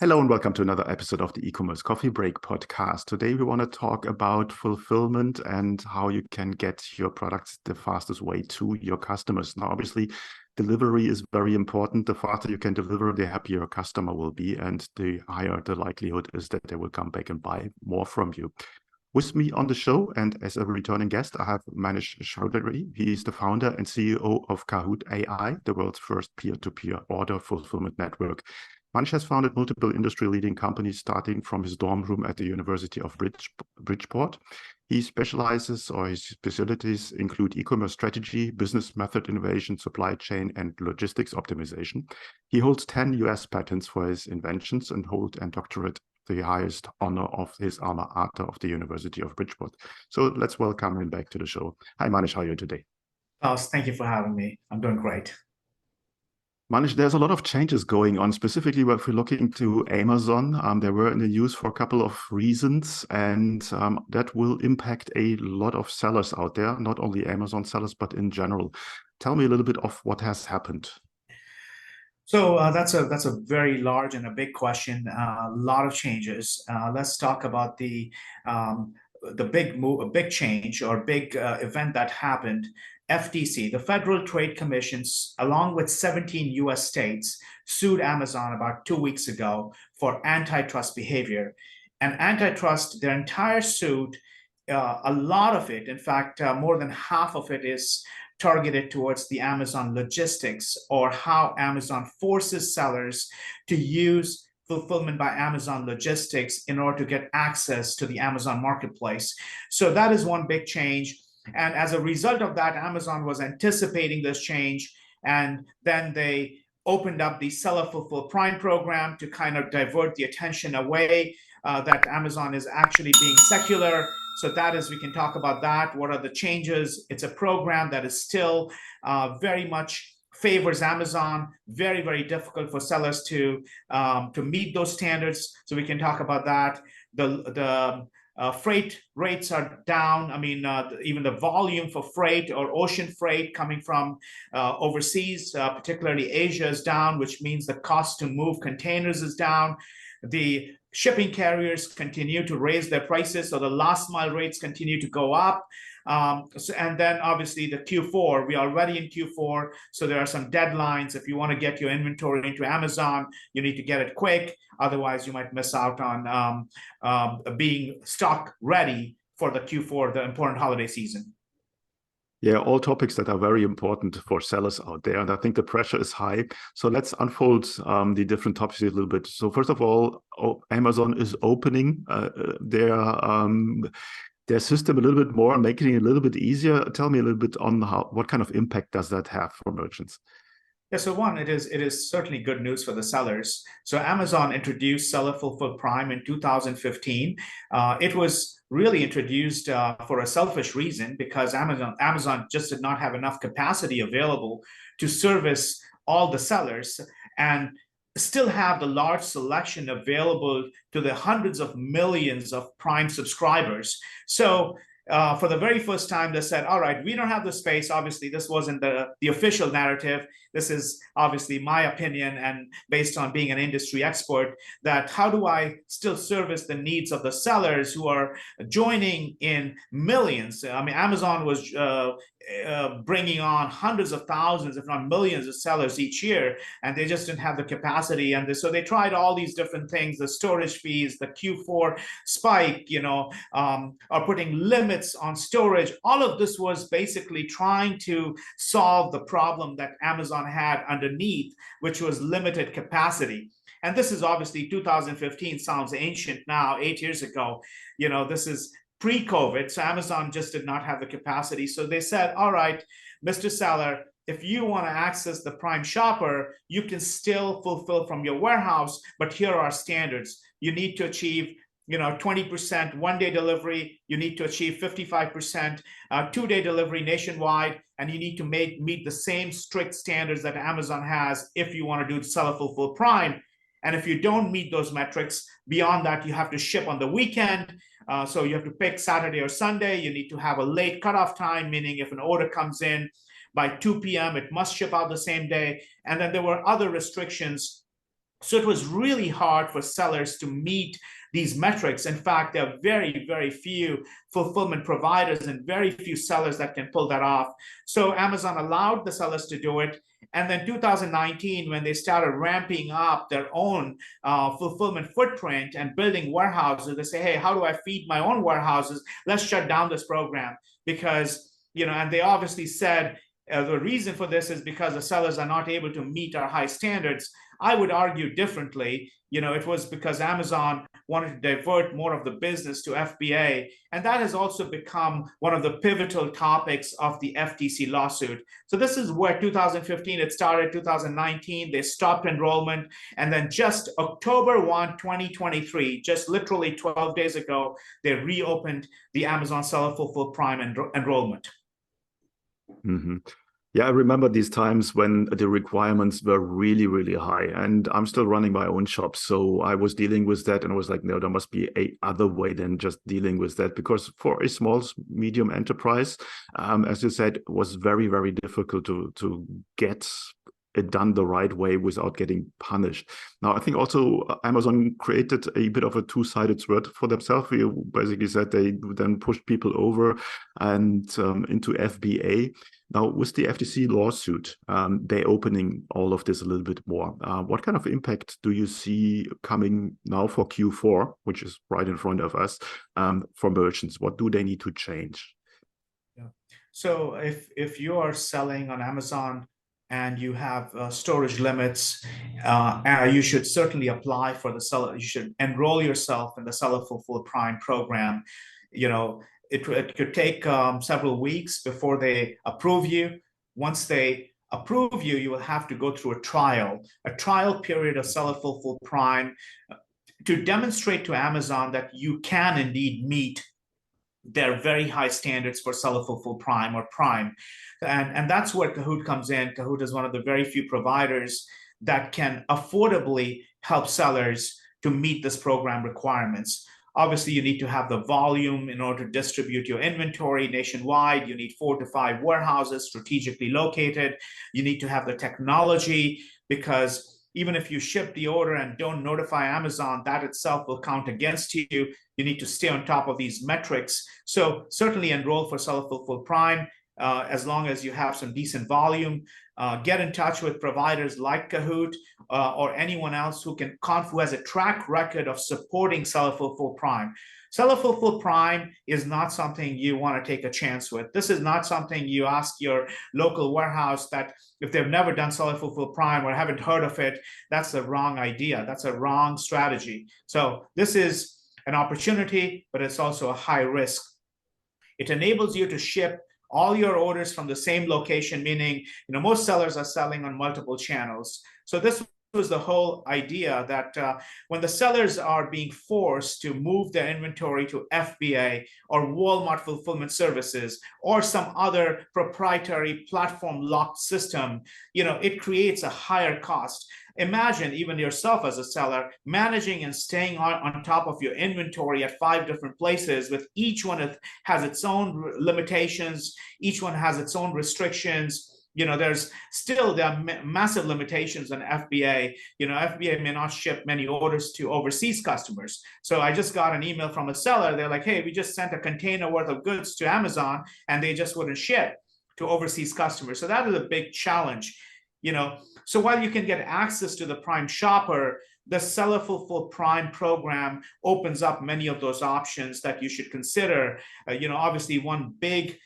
Hello and welcome to another episode of the E-commerce Coffee Break podcast. Today we want to talk about fulfillment and how you can get your products the fastest way to your customers. Now, obviously, delivery is very important. The faster you can deliver, the happier your customer will be, and the higher the likelihood is that they will come back and buy more from you. With me on the show and as a returning guest, I have Manish Chowdhary. He is the founder and CEO of Cahoot.ai, the world's first peer-to-peer order fulfillment network. Manish has founded multiple industry-leading companies, starting from his dorm room at the University of Bridgeport. He specializes, or his specialties include e-commerce strategy, business method innovation, supply chain, and logistics optimization. He holds 10 US patents for his inventions and holds a doctorate, the highest honor of his alma mater of the University of Bridgeport. So let's welcome him back to the show. Hi, Manish, how are you today? Thank you for having me. I'm doing great. Manish, there's a lot of changes going on, specifically if we're looking to Amazon. They were in the news for a couple of reasons, and that will impact a lot of sellers out there, not only Amazon sellers, but in general. Tell me a little bit of what has happened. So that's a very large and a big question. A lot of changes. Let's talk about the big move, a big change or big event that happened. FTC, the Federal Trade Commission, along with 17 US states, sued Amazon about 2 weeks ago for antitrust behavior. And antitrust, their entire suit, a lot of it, in fact, more than half of it is targeted towards the Amazon logistics, or how Amazon forces sellers to use fulfillment by Amazon logistics in order to get access to the Amazon marketplace. So that is one big change. And as a result of that, Amazon was anticipating this change, and then they opened up the Seller Fulfill Prime program to kind of divert the attention away that Amazon is actually being secular. So that is, we can talk about that. What are the changes? It's a program that is still very much favors Amazon. Very, very difficult for sellers to meet those standards. So we can talk about that. The freight rates are down. I mean, even the volume for freight or ocean freight coming from overseas, particularly Asia, is down, which means the cost to move containers is down. The shipping carriers continue to raise their prices, so the last mile rates continue to go up. And then obviously the Q4, we are already in Q4, so there are some deadlines. If you want to get your inventory into Amazon, you need to get it quick. Otherwise, you might miss out on being stock ready for the Q4, the important holiday season. Yeah, all topics that are very important for sellers out there. And I think the pressure is high. So let's unfold the different topics a little bit. So first of all, Amazon is opening their system a little bit more, making it a little bit easier. Tell me a little bit on what kind of impact does that have for merchants? Yeah, so one, it is certainly good news for the sellers. So Amazon introduced Seller Fulfill Prime in 2015. It was really introduced for a selfish reason, because Amazon just did not have enough capacity available to service all the sellers and still have the large selection available to the hundreds of millions of Prime subscribers. So for the very first time, they said, all right, we don't have the space. Obviously, this wasn't the official narrative. This is obviously my opinion, and based on being an industry expert, that how do I still service the needs of the sellers who are joining in millions? I mean, Amazon was bringing on hundreds of thousands, if not millions of sellers each year, and they just didn't have the capacity. And so they tried all these different things, the storage fees, the Q4 spike, are putting limits on storage. All of this was basically trying to solve the problem that Amazon had underneath, which was limited capacity. And this is obviously 2015, sounds ancient now, 8 years ago. This is pre-COVID, so Amazon just did not have the capacity. So they said, all right, Mr. Seller, if you want to access the Prime shopper, you can still fulfill from your warehouse, but here are standards. You need to achieve 20% one-day delivery. You need to achieve 55% two-day delivery nationwide, and you need to meet the same strict standards that Amazon has if you want to do Seller Fulfill Prime. And if you don't meet those metrics, beyond that, you have to ship on the weekend. So you have to pick Saturday or Sunday. You need to have a late cutoff time, meaning if an order comes in by 2 p.m., it must ship out the same day. And then there were other restrictions So it was really hard for sellers to meet these metrics. In fact, there are very, very few fulfillment providers and very few sellers that can pull that off. So Amazon allowed the sellers to do it. And then 2019, when they started ramping up their own fulfillment footprint and building warehouses, they say, hey, how do I feed my own warehouses? Let's shut down this program. Because, and they obviously said, the reason for this is because the sellers are not able to meet our high standards. I would argue differently. It was because Amazon wanted to divert more of the business to FBA. And that has also become one of the pivotal topics of the FTC lawsuit. So this is where 2015 it started, 2019, they stopped enrollment. And then just October 1, 2023, just literally 12 days ago, they reopened the Amazon Seller Fulfilled Prime enrollment. Mm-hmm. Yeah, I remember these times when the requirements were really, really high, and I'm still running my own shop. So I was dealing with that and I was like, no, there must be a other way than just dealing with that, because for a small, medium enterprise, as you said, it was very, very difficult to get it done the right way without getting punished. Now, I think also Amazon created a bit of a two-sided sword for themselves. You basically said they then pushed people over and into FBA. Now, with the FTC lawsuit, they're opening all of this a little bit more. What kind of impact do you see coming now for Q4, which is right in front of us, for merchants? What do they need to change? Yeah. So if you are selling on Amazon and you have storage limits, you should certainly apply for the seller. You should enroll yourself in the Seller Fulfilled Prime program. It could take several weeks before they approve you. Once they approve you, you will have to go through a trial period of Seller Fulfilled Prime to demonstrate to Amazon that you can indeed meet their very high standards for Seller Fulfilled Prime or Prime. And that's where Cahoot comes in. Cahoot is one of the very few providers that can affordably help sellers to meet this program requirements. Obviously, you need to have the volume in order to distribute your inventory nationwide. You need 4 to 5 warehouses strategically located. You need to have the technology, because even if you ship the order and don't notify Amazon, that itself will count against you. You need to stay on top of these metrics. So certainly enroll for Seller Fulfilled Prime as long as you have some decent volume. Get in touch with providers like Cahoot or anyone else who has a track record of supporting Seller Fulfilled Prime. Seller Fulfilled Prime is not something you want to take a chance with. This is not something you ask your local warehouse that if they've never done Seller Fulfilled Prime or haven't heard of it, that's the wrong idea. That's a wrong strategy. So this is an opportunity, but it's also a high risk. It enables you to ship all your orders from the same location, meaning most sellers are selling on multiple channels. So this was the whole idea that when the sellers are being forced to move their inventory to FBA or Walmart Fulfillment Services or some other proprietary platform locked system, it creates a higher cost. Imagine even yourself as a seller managing and staying on top of your inventory at 5 different places, with each one has its own limitations, each one has its own restrictions. There are massive limitations on FBA. FBA may not ship many orders to overseas customers. So I just got an email from a seller. They're like, hey, we just sent a container worth of goods to Amazon and they just wouldn't ship to overseas customers. So that is a big challenge. So while you can get access to the Prime shopper, the Seller Fulfilled Prime program opens up many of those options that you should consider. Obviously one big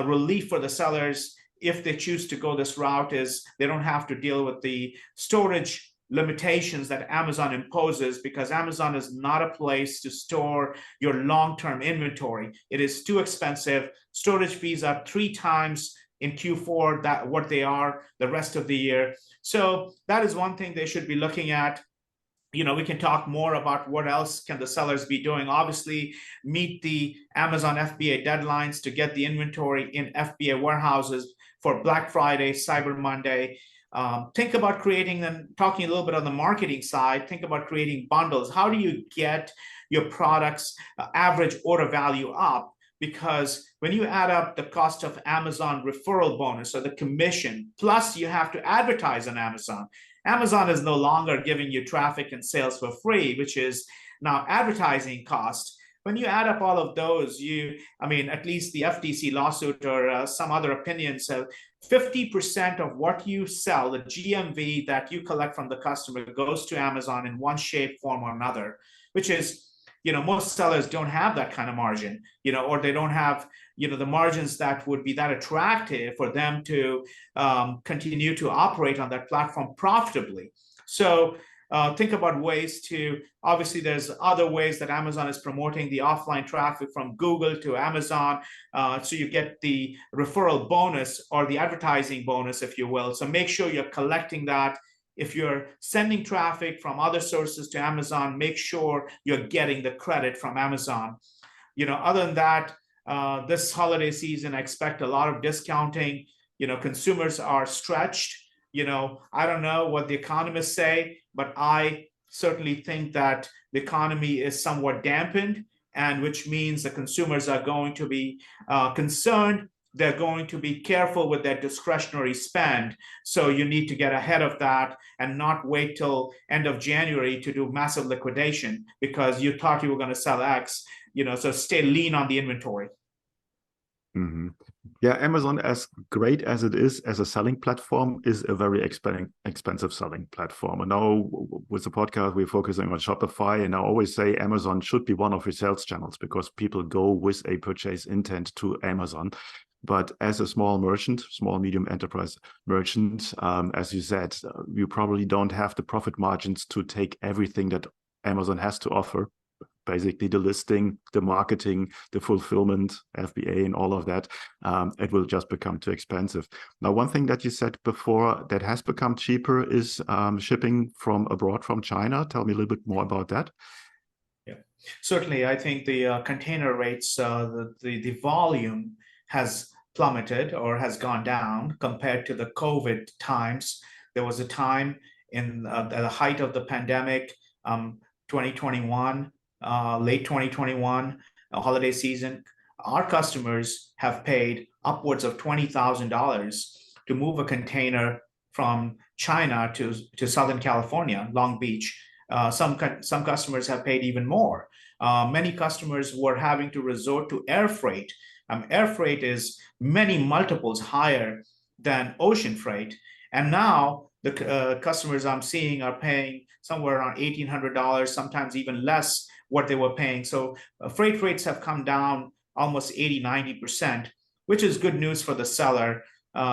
relief for the sellers, if they choose to go this route, is they don't have to deal with the storage limitations that Amazon imposes, because Amazon is not a place to store your long-term inventory. It is too expensive. Storage fees are 3 times in Q4 that what they are the rest of the year. So that is one thing they should be looking at. We can talk more about what else can the sellers be doing. Obviously, meet the Amazon FBA deadlines to get the inventory in FBA warehouses for Black Friday, Cyber Monday. Think about creating, and talking a little bit on the marketing side, think about creating bundles. How do you get your product's average order value up? Because when you add up the cost of Amazon referral bonus or the commission, plus you have to advertise on Amazon, Amazon is no longer giving you traffic and sales for free, which is now advertising cost. When you add up all of those, at least the FTC lawsuit or some other opinions have 50% of what you sell, the GMV that you collect from the customer, goes to Amazon in one shape, form, or another, which is, most sellers don't have that kind of margin, or they don't have, the margins that would be that attractive for them to continue to operate on that platform profitably. So think about ways to, obviously there's other ways that Amazon is promoting the offline traffic from Google to Amazon. So you get the referral bonus or the advertising bonus, if you will. So make sure you're collecting that. If you're sending traffic from other sources to Amazon, make sure you're getting the credit from Amazon. Other than that, this holiday season, I expect a lot of discounting. Consumers are stretched. I don't know what the economists say, but I certainly think that the economy is somewhat dampened, and which means the consumers are going to be concerned. They're going to be careful with their discretionary spend. So you need to get ahead of that and not wait till end of January to do massive liquidation because you thought you were going to sell X, so stay lean on the inventory. Mm-hmm. Yeah, Amazon, as great as it is as a selling platform, is a very expensive selling platform. And now with the podcast, we're focusing on Shopify. And I always say Amazon should be one of your sales channels because people go with a purchase intent to Amazon. But as a small merchant, small, medium enterprise merchant, as you said, you probably don't have the profit margins to take everything that Amazon has to offer. Basically the listing, the marketing, the fulfillment, FBA, and all of that, it will just become too expensive. Now, one thing that you said before that has become cheaper is shipping from abroad, from China. Tell me a little bit more about that. Yeah, certainly. I think the container rates, the volume has plummeted or has gone down compared to the COVID times. There was a time at the height of the pandemic, 2021, late 2021 holiday season, our customers have paid upwards of $20,000 to move a container from China to Southern California, Long Beach. Some customers have paid even more. Many customers were having to resort to air freight. Air freight is many multiples higher than ocean freight. And now the customers I'm seeing are paying somewhere around $1,800, sometimes even less what they were paying. So freight rates have come down almost 80-90%, which is good news for the seller.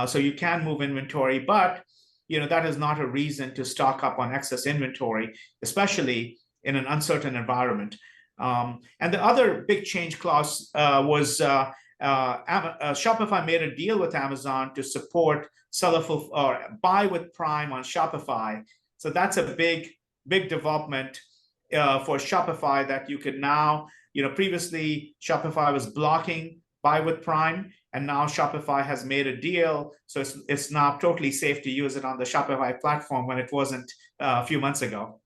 So you can move inventory, but that is not a reason to stock up on excess inventory, especially in an uncertain environment. And the other big change clause was Shopify made a deal with Amazon to support or buy with Prime on Shopify. So that's a big development for Shopify, that you could now, previously Shopify was blocking buy with Prime, and now Shopify has made a deal. So it's now totally safe to use it on the Shopify platform when it wasn't a few months ago.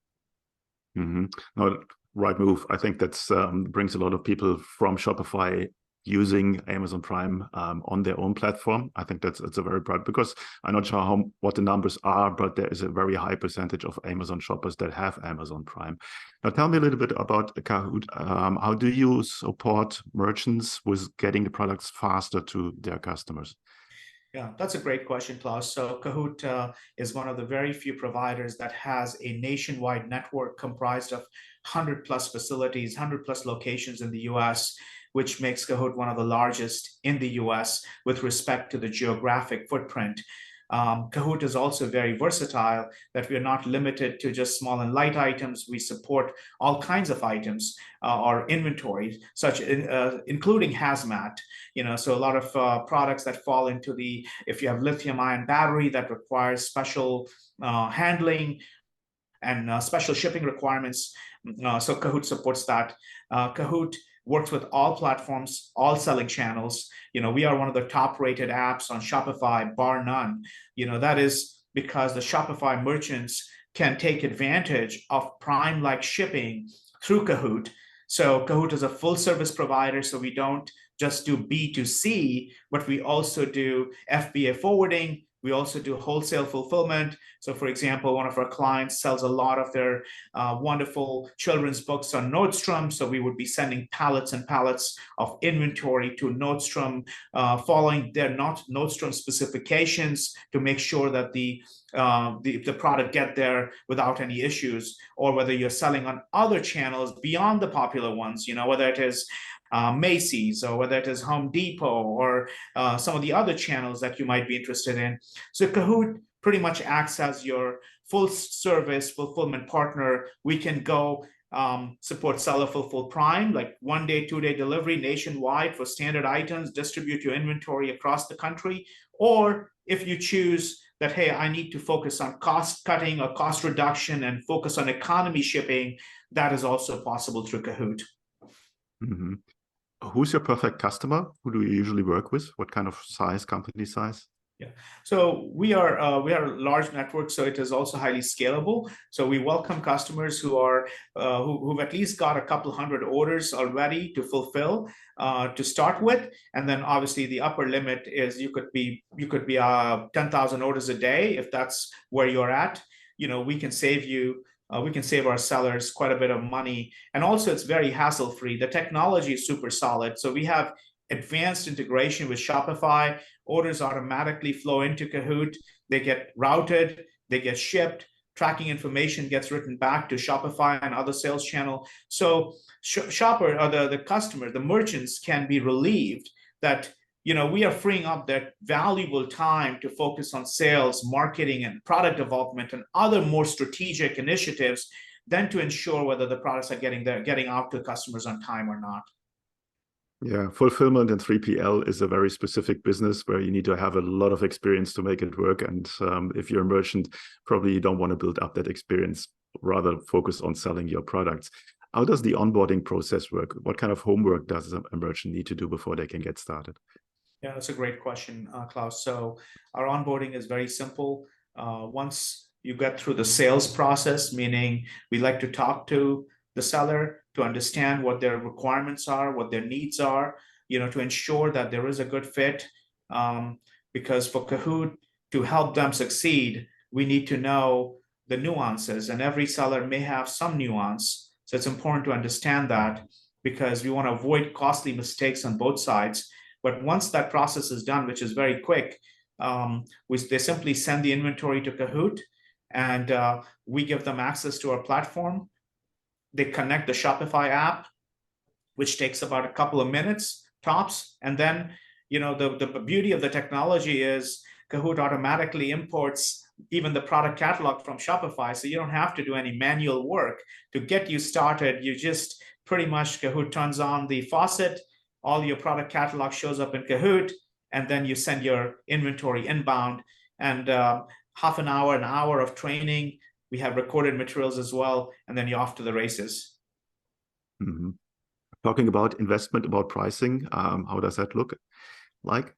Mm-hmm. No, right move. I think that's brings a lot of people from Shopify using Amazon Prime on their own platform. I think it's a very bright, because I'm not sure what the numbers are, but there is a very high percentage of Amazon shoppers that have Amazon Prime. Now, tell me a little bit about Cahoot. How do you support merchants with getting the products faster to their customers? Yeah, that's a great question, Klaus. So Cahoot is one of the very few providers that has a nationwide network comprised of 100 plus facilities, 100 plus locations in the US, which makes Cahoot one of the largest in the US with respect to the geographic footprint. Cahoot is also very versatile, that we are not limited to just small and light items. We support all kinds of items or inventory, including hazmat. So a lot of products that fall into if you have lithium-ion battery that requires special handling and special shipping requirements. So Cahoot supports that. Cahoot works with all platforms, all selling channels. We are one of the top rated apps on Shopify, bar none. That is because the Shopify merchants can take advantage of Prime-like shipping through Cahoot. So Cahoot is a full service provider. So we don't just do B2C, but we also do FBA forwarding. We also do wholesale fulfillment. So for example, one of our clients sells a lot of their wonderful children's books on Nordstrom. So we would be sending pallets and pallets of inventory to Nordstrom, following their Nordstrom specifications to make sure that the product get there without any issues. Or whether you're selling on other channels beyond the popular ones, whether it is Macy's, or whether it is Home Depot, or some of the other channels that you might be interested in. So Cahoot pretty much acts as your full service fulfillment partner. We can go support seller fulfill prime, like 1 day, 2 day delivery nationwide for standard items, distribute your inventory across the country. Or if you choose that, hey, I need to focus on cost cutting or cost reduction and focus on economy shipping, that is also possible through Cahoot. Mm-hmm. Who's your perfect customer? Who do you usually work with? What kind of size, company size? Yeah, so we are a large network, so it is also highly scalable. So we welcome customers who are who've at least got a couple hundred orders already to fulfill to start with, and then obviously the upper limit is you could be 10,000 orders a day if that's where you're at. We can save you. We can save our sellers quite a bit of money, and also it's very hassle-free. The technology is super solid, so we have advanced integration with Shopify. Orders automatically flow into Cahoot. They get routed, they get shipped. Tracking information gets written back to Shopify and other sales channel. So shopper or the customer, the merchants can be relieved that we are freeing up that valuable time to focus on sales, marketing, and product development and other more strategic initiatives than to ensure whether the products are getting out to customers on time or not. Yeah, fulfillment and 3PL is a very specific business where you need to have a lot of experience to make it work. And if you're a merchant, probably you don't want to build up that experience, rather focus on selling your products. How does the onboarding process work? What kind of homework does a merchant need to do before they can get started? Yeah, that's a great question, Klaus. So our onboarding is very simple. Once you get through the sales process, meaning we like to talk to the seller to understand what their requirements are, what their needs are, to ensure that there is a good fit. Because for Cahoot to help them succeed, we need to know the nuances, and every seller may have some nuance. So it's important to understand that because we want to avoid costly mistakes on both sides. But once that process is done, which is very quick, they simply send the inventory to Cahoot, and we give them access to our platform. They connect the Shopify app, which takes about a couple of minutes tops. And then, the beauty of the technology is Cahoot automatically imports even the product catalog from Shopify. So you don't have to do any manual work to get you started. You just pretty much Cahoot turns on the faucet, all your product catalog shows up in Cahoot, and then you send your inventory inbound. And half an hour of training. We have recorded materials as well, and then you're off to the races. Mm-hmm. Talking about investment, about pricing, how does that look like?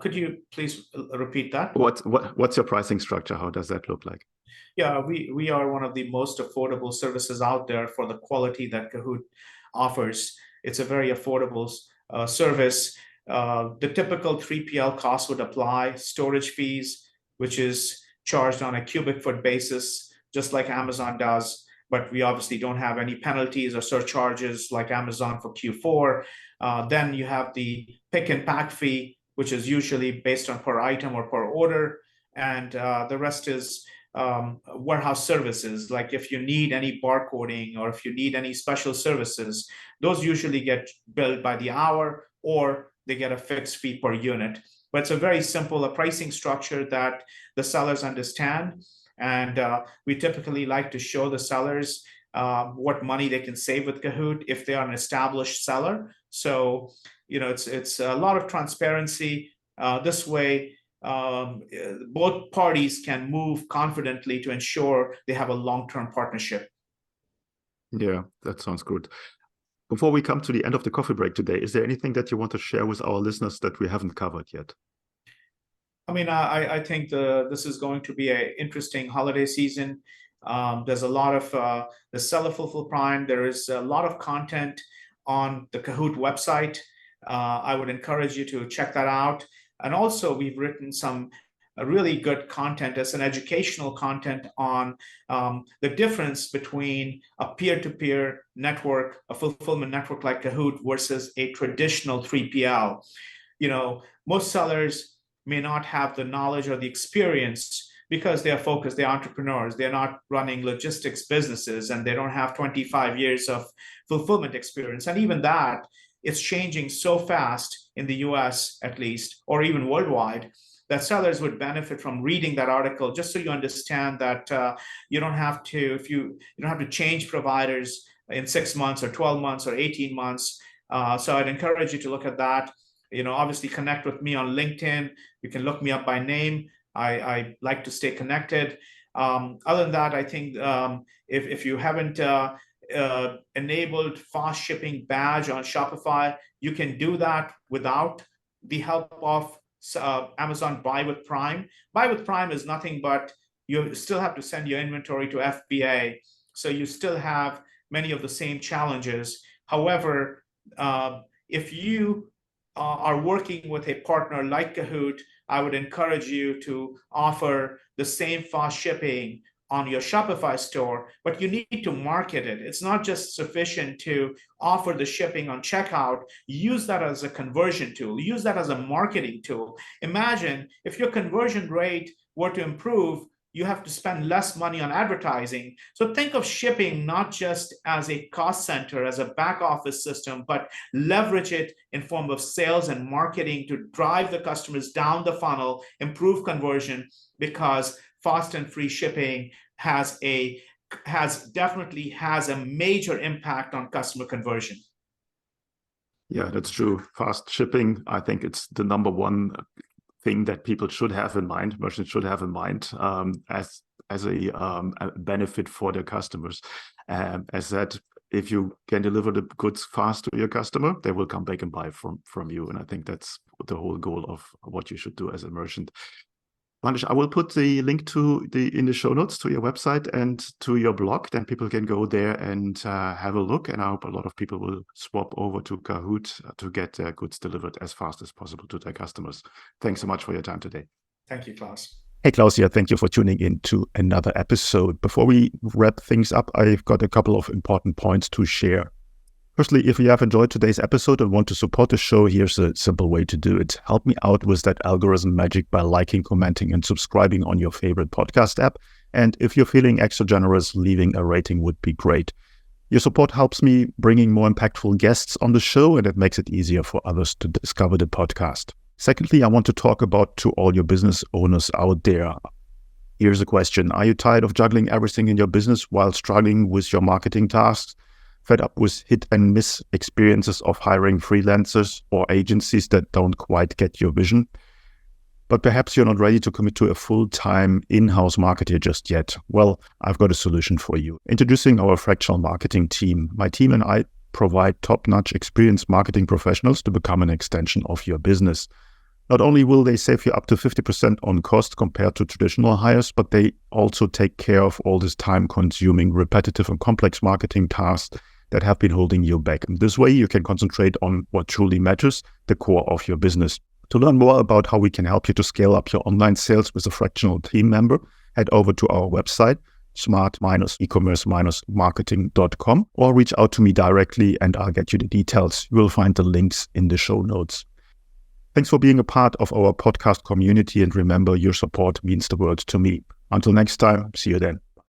Could you please repeat that? What's your pricing structure? How does that look like? Yeah, we are one of the most affordable services out there for the quality that Cahoot offers. It's a very affordable service. The typical 3PL cost would apply, storage fees, which is charged on a cubic foot basis, just like Amazon does. But we obviously don't have any penalties or surcharges like Amazon for Q4. Then you have the pick and pack fee, which is usually based on per item or per order. And the rest is warehouse services. Like if you need any barcoding or if you need any special services, those usually get billed by the hour or they get a fixed fee per unit. But it's a very simple pricing structure that the sellers understand. And we typically like to show the sellers what money they can save with Cahoot if they are an established seller. So, it's a lot of transparency. This way, both parties can move confidently to ensure they have a long-term partnership. Yeah, that sounds good. Before we come to the end of the coffee break today, is there anything that you want to share with our listeners that we haven't covered yet? I mean, I think this is going to be an interesting holiday season. There's a lot of the Seller Fulfill Prime. There is a lot of content on the Cahoot website. I would encourage you to check that out. And also, we've written some really good content as an educational content on the difference between a peer-to-peer network, a fulfillment network like Cahoot versus a traditional 3PL. Most sellers may not have the knowledge or the experience because they are focused, they're entrepreneurs, they're not running logistics businesses, and they don't have 25 years of fulfillment experience. And even that, it's changing so fast in the US, at least, or even worldwide, that sellers would benefit from reading that article, just so you understand that you don't have to, you don't have to change providers in 6 months or 12 months or 18 months. So I'd encourage you to look at that. Obviously connect with me on LinkedIn. You can look me up by name. I like to stay connected. Other than that, I think if you haven't enabled fast shipping badge on Shopify, you can do that without the help of Amazon Buy with Prime. Buy with Prime is nothing but you still have to send your inventory to FBA. So you still have many of the same challenges. However, if you are working with a partner like Cahoot, I would encourage you to offer the same fast shipping on your Shopify store, but you need to market it. It's not just sufficient to offer the shipping on checkout. Use that as a conversion tool. Use that as a marketing tool. Imagine if your conversion rate were to improve, you have to spend less money on advertising. So think of shipping not just as a cost center, as a back office system, but leverage it in form of sales and marketing to drive the customers down the funnel, improve conversion, because fast and free shipping definitely has a major impact on customer conversion. Yeah, that's true. Fast shipping, I think it's the number one thing that people should have in mind, merchants should have in mind as a benefit for their customers. As that, if you can deliver the goods fast to your customer, they will come back and buy from you. And I think that's the whole goal of what you should do as a merchant. Manish, I will put the link in the show notes to your website and to your blog. Then people can go there and have a look. And I hope a lot of people will swap over to Cahoot to get their goods delivered as fast as possible to their customers. Thanks so much for your time today. Thank you, Klaus. Hey, Klaus here. Thank you for tuning in to another episode. Before we wrap things up, I've got a couple of important points to share. Firstly, if you have enjoyed today's episode and want to support the show, here's a simple way to do it. Help me out with that algorithm magic by liking, commenting, and subscribing on your favorite podcast app. And if you're feeling extra generous, leaving a rating would be great. Your support helps me bringing more impactful guests on the show, and it makes it easier for others to discover the podcast. Secondly, I want to talk about to all your business owners out there. Here's a question. Are you tired of juggling everything in your business while struggling with your marketing tasks? Fed up with hit and miss experiences of hiring freelancers or agencies that don't quite get your vision? But perhaps you're not ready to commit to a full-time in-house marketer just yet. Well, I've got a solution for you. Introducing our fractional marketing team. My team and I provide top-notch experienced marketing professionals to become an extension of your business. Not only will they save you up to 50% on cost compared to traditional hires, but they also take care of all this time-consuming, repetitive and complex marketing tasks that have been holding you back. And this way, you can concentrate on what truly matters, the core of your business. To learn more about how we can help you to scale up your online sales with a fractional team member, head over to our website, smart-ecommerce-marketing.com, or reach out to me directly and I'll get you the details. You will find the links in the show notes. Thanks for being a part of our podcast community, and remember, your support means the world to me. Until next time, see you then.